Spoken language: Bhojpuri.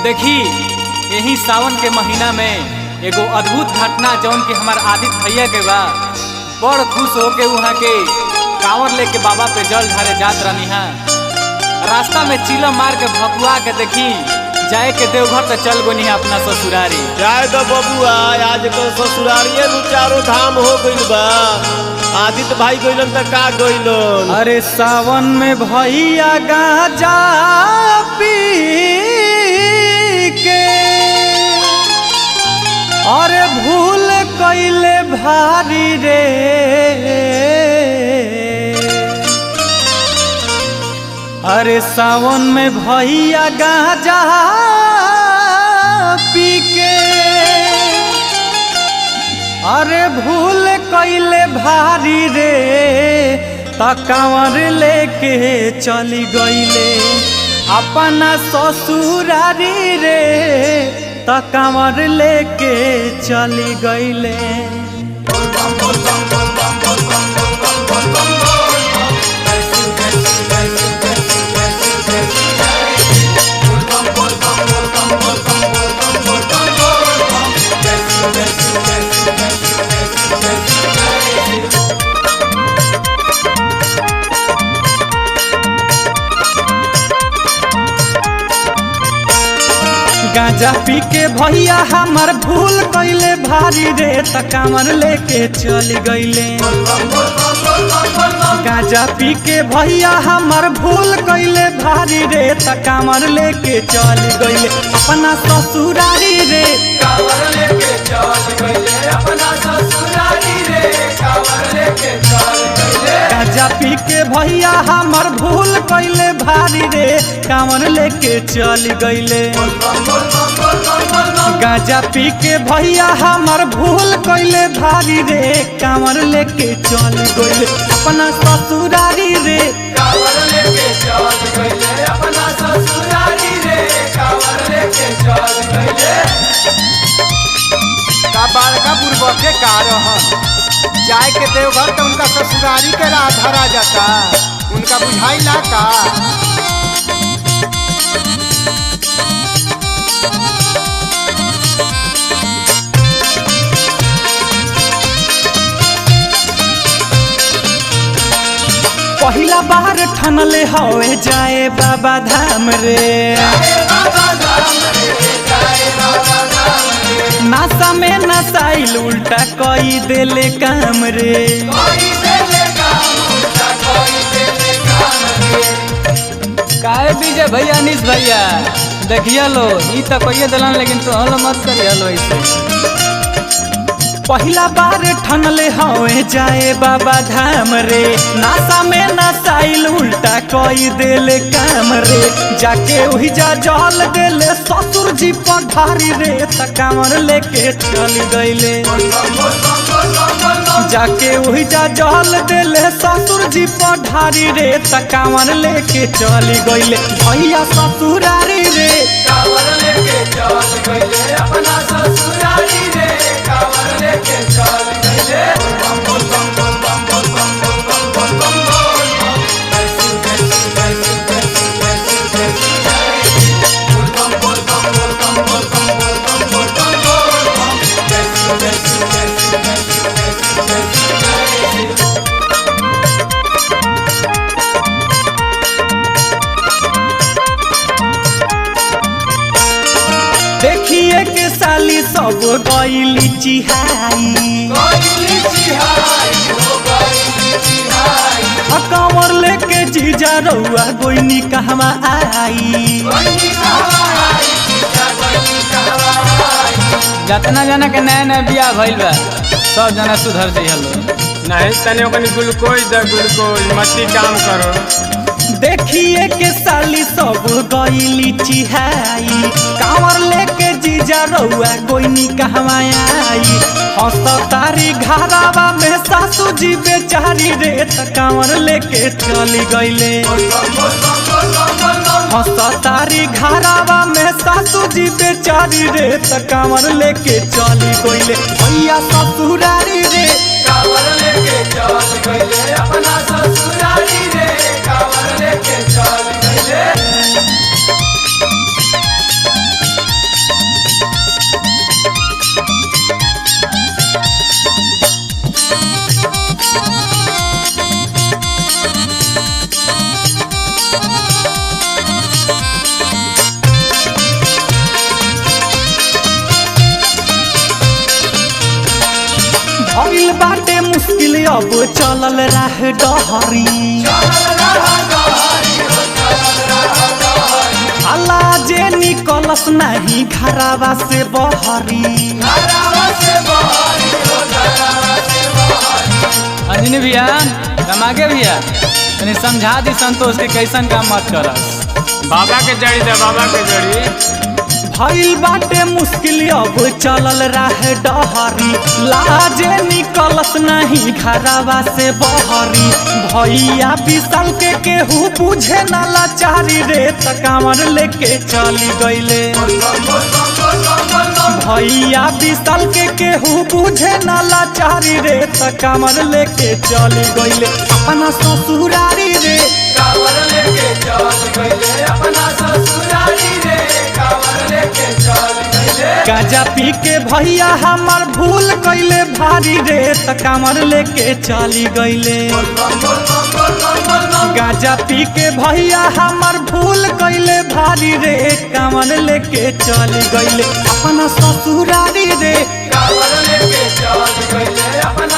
देखी यही सावन के महीना में एगो अद्भुत घटना जौन के हमार आदित्य भैया के बा बड़ खुश होके वहाँ के कांवर लेके बाबा पे जल ढारे जात रहनी है। रास्ता में चिलम मार के भकुआ के देखी जाए के देवघर तो चल गोनी है अपना ससुरारी। जाए तो बबुआ आज तो ससुरारिये दू चारों धाम हो गइल बा। आदित्य भाई गइलन त का गइलन। अरे सावन में भैया गाजा पी के अरे भूल कइले भारी रे। अरे सावन में भैया गाजा पी के अरे भूल कइले भारी रे। त कांवर लेके चली गइले अपना ससुरारी रे। त कांवर लेके चली गइले। गांजा पी के भैया हमार भूल कइले भारी रे। त कांवर लेके चली गइले। गांजा पी के भैया हमार भूल कइले भारी रे। त कांवर लेके चली गइले अपना ससुरारी रे। कांवर लेके चली गइले अपना ससुरारी रे। कांवर लेके चली गइले। गांजा पी के भैया हमार भूल कइले भारी रे। कांवर लेके चली गइले। गांजा पी के भैया हमार भूल कइले भारी रे। कांवर लेके चली गइले अपना ससुरारी रे। कांवर लेके चली गइले अपना ससुरारी रे। कांवर लेके चली गइले। का बालका बुरबक के कारण जाए के देवघर तो उनका ससुरारी के राह धरा जाता। उनका बुझाई ला का पहिला बार ठनले हवे जाए बाबा धाम रे। नासा में नसाइल उल्टा कई देले काम रे। काहे बीजे भैया निस भैया देखिया लो ई त कइए दलन लेकिन तो हल मत करिया लो ऐसे। पहिला बार ठनले हवे जाए बाबा धाम रे। नासा में नसाइल उल्टा कई देले काम रे। जाके वही जा जल देले ससुर जी पठारी रे। त कांवर लेके चली गइले। जाके वही जा जल देले ससुर जी पठारी रे। त कांवर लेके चली गइले भैया ससुरारी रे। कांवर लेके चली गइले अपना ससुरारी रे। कांवर लेके चली गइले। देखिए के साली सब गइली चिहाई। कांवर लेके जीजा रउआ गोइनी कहवा आई। जितना जना के नया नया बियाह भइल बा सब जना सुधर जाइए लो। नहीं तने ओकनी ग्लूकोज द ग्लूकोज मस्ती काम करो। देखिए के साली सब गइली चिहाई। कांवर लेके जीजा रउआ गोइनी कहवा आई। हंसतारी घरावा में सासू जी बेचारी रे। त कांवर लेके चली गइले। हंसतारी घरावा में सासू जी बेचारी रे। त कांवर लेके चली गइले भैया ससुरारी रे। कांवर लेके चली गइले अपना ससुरारी रे। कांवर लेके चली गइले। मुश्किल अब चलल राह डहरी अला जे निकलस नहीं घरावा से बहरी। अंजनी भैया रमागे भैया तनी समझा दी संतोष के कैसन काम मत करस। बाबा के जड़ी दे बाबा के जड़ी भइल बाटे मुश्किल अब चलल राह डहरी लाजे निकलस नहीं घरावा से बहरी। भैया विशाल के केहू बुझे न लाचारी रे त कांवर लेके चली गईले। भैया विशाल के केहू बुझे न लाचारी रे त कांवर लेके चली गईले अपना ससुरारी रे। कांवर लेके चल गइले अपना ससुरारी रे कांवर लेके चल गइले। गांजा पी के भैया हमार भूल गईले भारी रे त कांवर लेके चली गईले। गांजा पी के भैया हमार भूल गईले भारी रे कांवर लेके चली गईले अपना ससुरारी रे। कांवर लेके चल गइले अपना